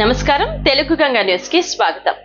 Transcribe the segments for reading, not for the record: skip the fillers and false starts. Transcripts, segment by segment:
నమస్కారం తెలుగు గంగా న్యూస్ కి స్వాగతం.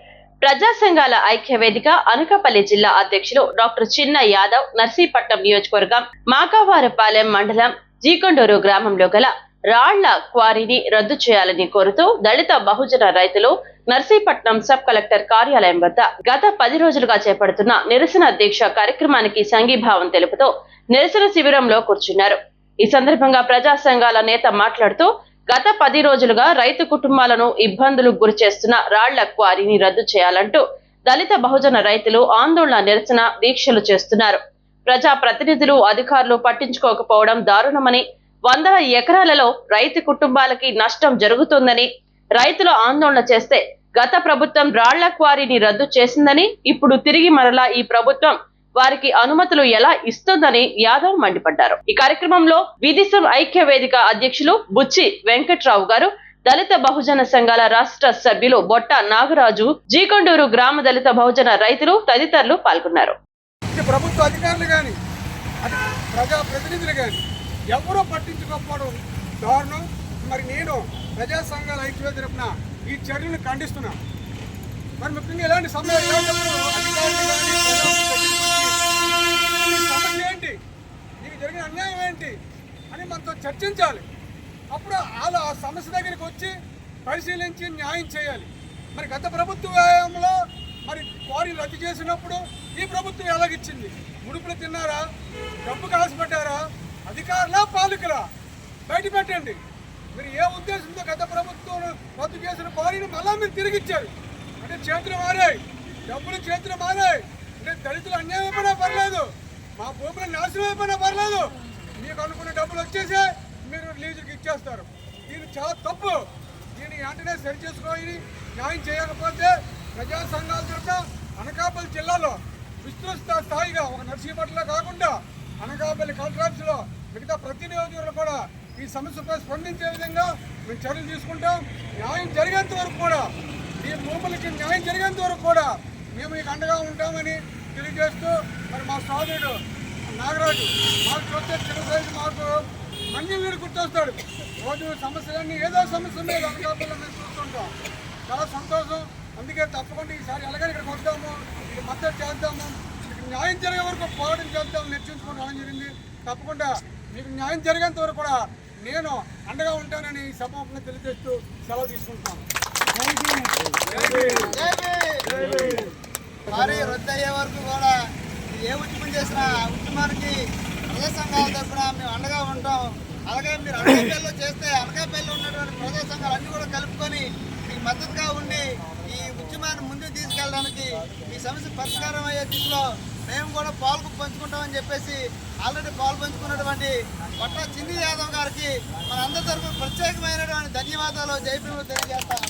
ప్రజా సంఘాల ఐక్య వేదిక అనకాపల్లి జిల్లా అధ్యక్షులు డాక్టర్ చిన్న యాదవ్ నర్సీపట్నం నియోజకవర్గం మాకావారపాలెం మండలం జీకొండూరు గ్రామంలో గల రాళ్ల క్వారీని రద్దు చేయాలని కోరుతూ దళిత బహుజన రైతులు నర్సీపట్నం సబ్ కలెక్టర్ కార్యాలయం వద్ద గత 10 రోజులుగా చేపడుతున్న నిరసన దీక్ష కార్యక్రమానికి సంఘీభావం తెలుపుతూ నిరసన శిబిరంలో కూర్చున్నారు. ఈ సందర్భంగా ప్రజా సంఘాల నేత మాట్లాడుతూ గత 10 రోజులుగా రైతు కుటుంబాలను ఇబ్బందులకు గురి చేస్తున్న రాళ్ల క్వారీని రద్దు చేయాలంటూ దళిత బహుజన రైతులు ఆందోళన నిరసన దీక్షలు చేస్తున్నారు. ప్రజా ప్రతినిధులు అధికారులు పట్టించుకోకపోవడం దారుణమని, వందల ఎకరాలలో రైతు కుటుంబాలకి నష్టం జరుగుతుందని, రైతులు ఆందోళన చేస్తే గత ప్రభుత్వం రాళ్ల క్వారీని రద్దు చేసిందని, ఇప్పుడు తిరిగి మరలా ఈ ప్రభుత్వం వారికి అనుమతులు ఎలా ఇస్తుందని యాదవ్ మండిపడ్డారు. ఈ కార్యక్రమంలో విదిశం ఐక్య వేదిక అధ్యక్షులు బుచ్చి వెంకట్రావు గారు, దళిత బహుజన సంఘాల రాష్ట్ర సభ్యులు బొట్ట నాగరాజు, జీకొండూరు గ్రామ దళిత బహుజన రైతులు తదితరులు పాల్గొన్నారు. ప్రభుత్వ అధికారులు గాని ప్రజా ప్రతినిధులు గాని ఎవరో పట్టించుకోకపోవడం దారుణం. మరి నేను ప్రజా సంఘాల ఐక్య తరపున ఈ చర్యలను ఖండిస్తున్నాను. మరి ముఖ్యంగా ఇలాంటి సమస్య ఏంటి, నీకు జరిగిన అన్యాయం ఏంటి అని మనతో చర్చించాలి. అప్పుడు వాళ్ళు ఆ సమస్య దగ్గరికి వచ్చి పరిశీలించి న్యాయం చేయాలి. మరి గత ప్రభుత్వంలో మరి క్వారీ రద్దు చేసినప్పుడు ఈ ప్రభుత్వం ఎలాగిచ్చింది? ముడుపులు తిన్నారా? డబ్బు కాసిపెట్టారా? అధికారులా పాలకులా? బయట పెట్టండి. మీరు ఏ ఉద్దేశంతో గత ప్రభుత్వం రద్దు చేసిన క్వారీని మళ్ళా మీరు తిరిగి ఇచ్చారు అంటే చేతులు మారాయి, డబ్బులు చేతులు మారాయి. అంటే దళితులు అన్యాయం అయిపోయినా పర్లేదు, మా భూములు నాశనం అయిపోయినా పర్లేదు, మీకు అనుకున్న డబ్బులు వచ్చేసి మీరు లీజుకి ఇచ్చేస్తారు. దీన్ని చాలా తప్పు. దీన్ని వెంటనే సరి చేసుకొని న్యాయం చేయకపోతే ప్రజా సంఘాల తరఫున అనకాపల్లి జిల్లాలో విస్తృత స్థాయిగా ఒక నర్సీపట్నంలో కాకుండా అనకాపల్లి కలెక్టర్ ఆఫీసులో మిగతా ప్రతి నియోజకవర్గంలో కూడా ఈ సమస్యపై స్పందించే విధంగా మేము చర్యలు తీసుకుంటాం. న్యాయం జరిగేంత వరకు కూడా, ఈ భూములకి న్యాయం జరిగేంత వరకు కూడా మేము మీకు అండగా ఉంటామని తెలియజేస్తూ, మరి మా సోదరుడు నాగరాజు మాకు చూస్తే చిన్నసైజు మాకు మంచి వీడు గుర్తొస్తాడు. రోజు సమస్యలన్నీ ఏదో సమస్య మీద అనకాపల్లిలో మేము చూస్తుంటాం. చాలా సంతోషం. అందుకే తప్పకుండా ఈసారి ఎలాగైనా ఇక్కడికి వద్దాము, ఇది మద్దతు చేద్దాము, మీకు న్యాయం జరిగే వరకు పోరాటం చేద్దాము నిర్చయించుకొని రావడం జరిగింది. తప్పకుండా మీకు న్యాయం జరిగేంత వరకు కూడా నేను అండగా ఉంటానని సభాముఖంగా తెలియజేస్తూ సెలవు తీసుకుంటాను. మరి రద్దు అయ్యే వరకు కూడా ఏ ఉద్యమం చేసినా ఉద్యమానికి ప్రజా సంఘాల తరఫున మేము అండగా ఉంటాం. అలాగే మీరు అనకాపల్లిలో చేస్తే అనకాపల్లిలో ఉన్నటువంటి ప్రజా సంఘాలు అన్నీ కూడా కలుపుకొని మీకు మద్దతుగా ఉండి ఈ ఉద్యమాన్ని ముందుకు తీసుకెళ్ళడానికి, ఈ సమస్య పరిష్కారం అయ్యే దిశలో మేము కూడా పాలు పంచుకుంటామని చెప్పేసి ఆల్రెడీ పాలు పంచుకున్నటువంటి బొట్ట చిన్ని యాదవ్ గారికి మన అందరి తరఫున ప్రత్యేకమైనటువంటి ధన్యవాదాలు, జైపీలు తెలియజేస్తాం.